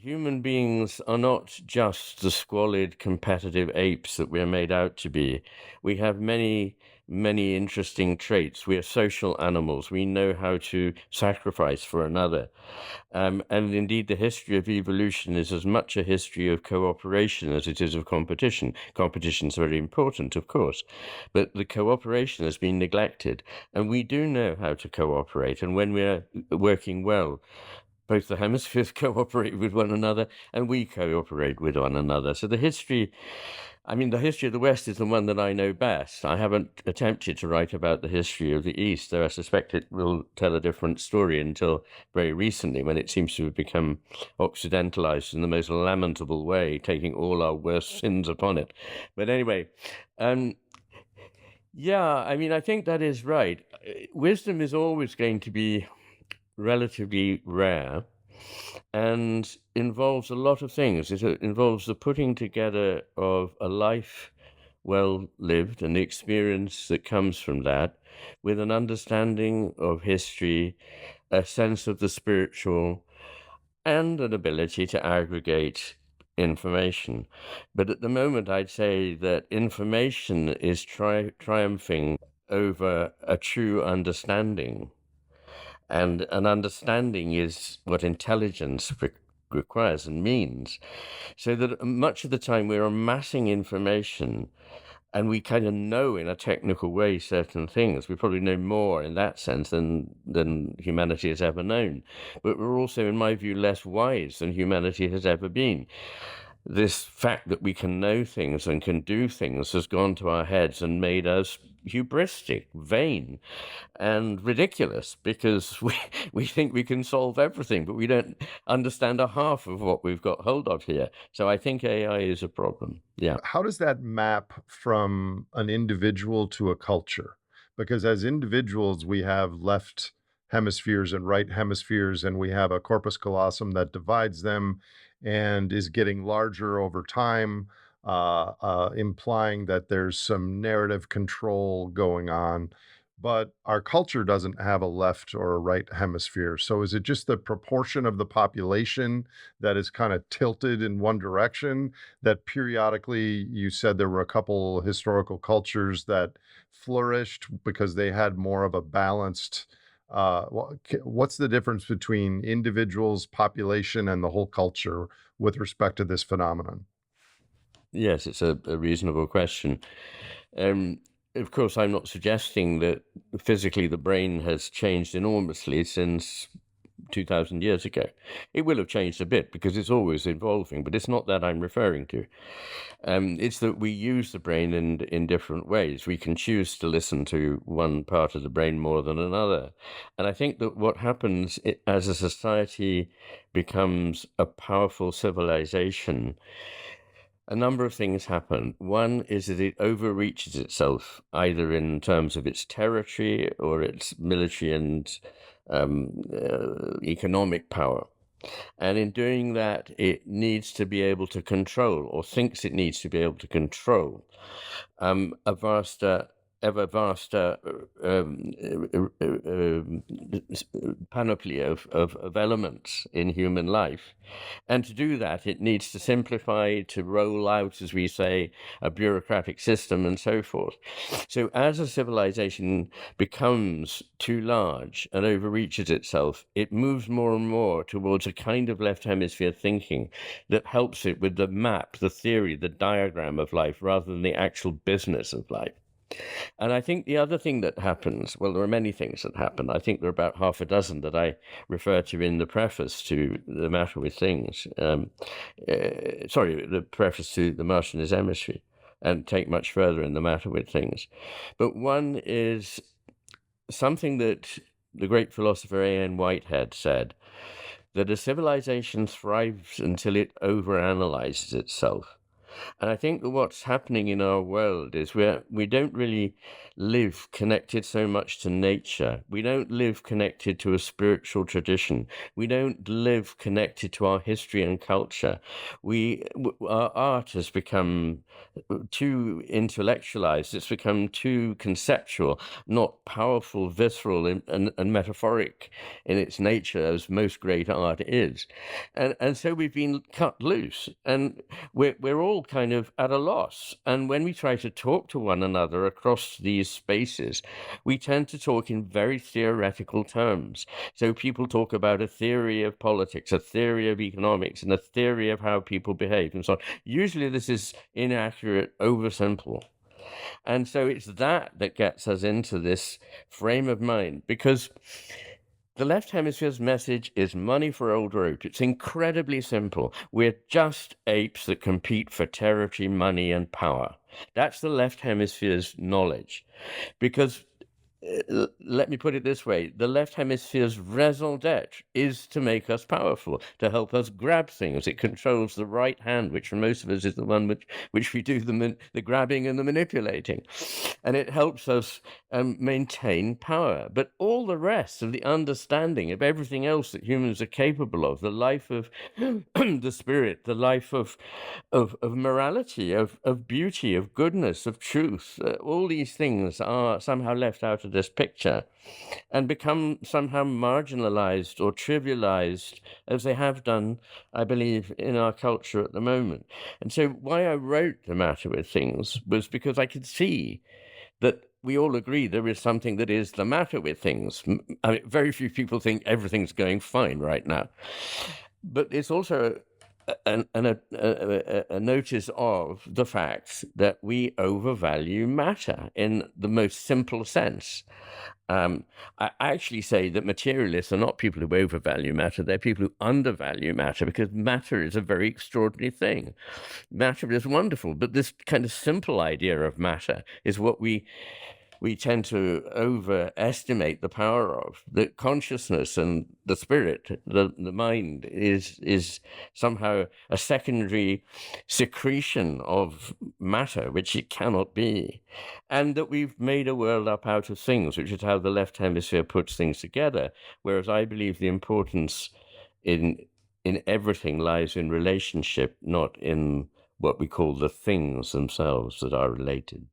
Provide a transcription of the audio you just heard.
human beings are not just the squalid, competitive apes that we're made out to be. We have many, many interesting traits. We are social animals. We know how to sacrifice for another. And indeed, the history of evolution is as much a history of cooperation as it is of competition. Competition is very important, of course, but the cooperation has been neglected. And we do know how to cooperate. And when we're working well, both the hemispheres cooperate with one another and we cooperate with one another. So the history of the West is the one that I know best. I haven't attempted to write about the history of the East, though I suspect it will tell a different story until very recently, when it seems to have become occidentalized in the most lamentable way, taking all our worst sins upon it. But anyway, um, I think that is right. Wisdom is always going to be relatively rare and involves a lot of things. It involves the putting together of a life well lived and the experience that comes from that with an understanding of history, a sense of the spiritual, and an ability to aggregate information. But at the moment, I'd say that information is triumphing over a true understanding. And an understanding is what intelligence requires and means. So that much of the time we're amassing information and we kind of know in a technical way certain things. We probably know more in that sense than humanity has ever known. But we're also, in my view, less wise than humanity has ever been. This fact that we can know things and can do things has gone to our heads and made us hubristic, vain, and ridiculous because we think we can solve everything, but we don't understand a half of what we've got hold of here. So I think AI is a problem. Yeah. How does that map from an individual to a culture? Because as individuals, we have left hemispheres and right hemispheres, and we have a corpus callosum that divides them and is getting larger over time, implying that there's some narrative control going on. But our culture doesn't have a left or a right hemisphere. So is it just the proportion of the population that is kind of tilted in one direction? That periodically you said there were a couple historical cultures that flourished because they had more of a balanced what's the difference between individuals, population, and the whole culture with respect to this phenomenon? Yes, it's a reasonable question. Um, of course, I'm not suggesting that physically the brain has changed enormously since 2000 years ago. It will have changed a bit because it's always evolving, but it's not that I'm referring to. It's that we use the brain in different ways. We can choose to listen to one part of the brain more than another. And I think that what happens as a society becomes a powerful civilization, a number of things happen. One is that it overreaches itself, either in terms of its territory or its military and economic power. And in doing that, it needs to be able to control, or thinks it needs to be able to control, a vaster, ever vaster panoply of elements in human life. And to do that, it needs to simplify, to roll out, as we say, a bureaucratic system and so forth. So as a civilization becomes too large and overreaches itself, it moves more and more towards a kind of left hemisphere thinking that helps it with the map, the theory, the diagram of life, rather than the actual business of life. And I think the other thing that happens, well, there are many things that happen. I think there are about half a dozen that I refer to in the preface to The Matter with Things. The preface to The Martian is Hemisphere, and take much further in The Matter with Things. But one is something that the great philosopher Iain Whitehead said, that a civilization thrives until it overanalyzes itself. And I think that what's happening in our world is we don't really live connected so much to nature. We don't live connected to a spiritual tradition. We don't live connected to our history and culture. Our art has become too intellectualized. It's become too conceptual, not powerful, visceral, and metaphoric in its nature, as most great art is. And so we've been cut loose, and we're all kind of at a loss. And when we try to talk to one another across these spaces, we tend to talk in very theoretical terms. So people talk about a theory of politics, a theory of economics, and a theory of how people behave, and so on. Usually this is inaccurate, oversimple. And so it's that gets us into this frame of mind, because the left hemisphere's message is money for old rope. It's incredibly simple. We're just apes that compete for territory, money, and power. That's the left hemisphere's knowledge. Because let me put it this way, the left hemisphere's raison d'etre is to make us powerful, to help us grab things. It controls the right hand, which for most of us is the one which we do the grabbing and the manipulating. And it helps us maintain power. But all the rest of the understanding of everything else that humans are capable of, the life of the spirit, the life of morality, of beauty, of goodness, of truth, all these things are somehow left out of this picture and become somehow marginalized or trivialized, as they have done, I believe, in our culture at the moment. And so why I wrote The Matter with Things was because I could see that we all agree there is something that is the matter with things. I mean, very few people think everything's going fine right now. But it's also a notice of the fact that we overvalue matter in the most simple sense. I actually say that materialists are not people who overvalue matter, they're people who undervalue matter, because matter is a very extraordinary thing. Matter is wonderful, but this kind of simple idea of matter is what we tend to overestimate the power of. The consciousness and the spirit, the mind is somehow a secondary secretion of matter, which it cannot be. And that we've made a world up out of things, which is how the left hemisphere puts things together. Whereas I believe the importance in everything lies in relationship, not in what we call the things themselves that are related.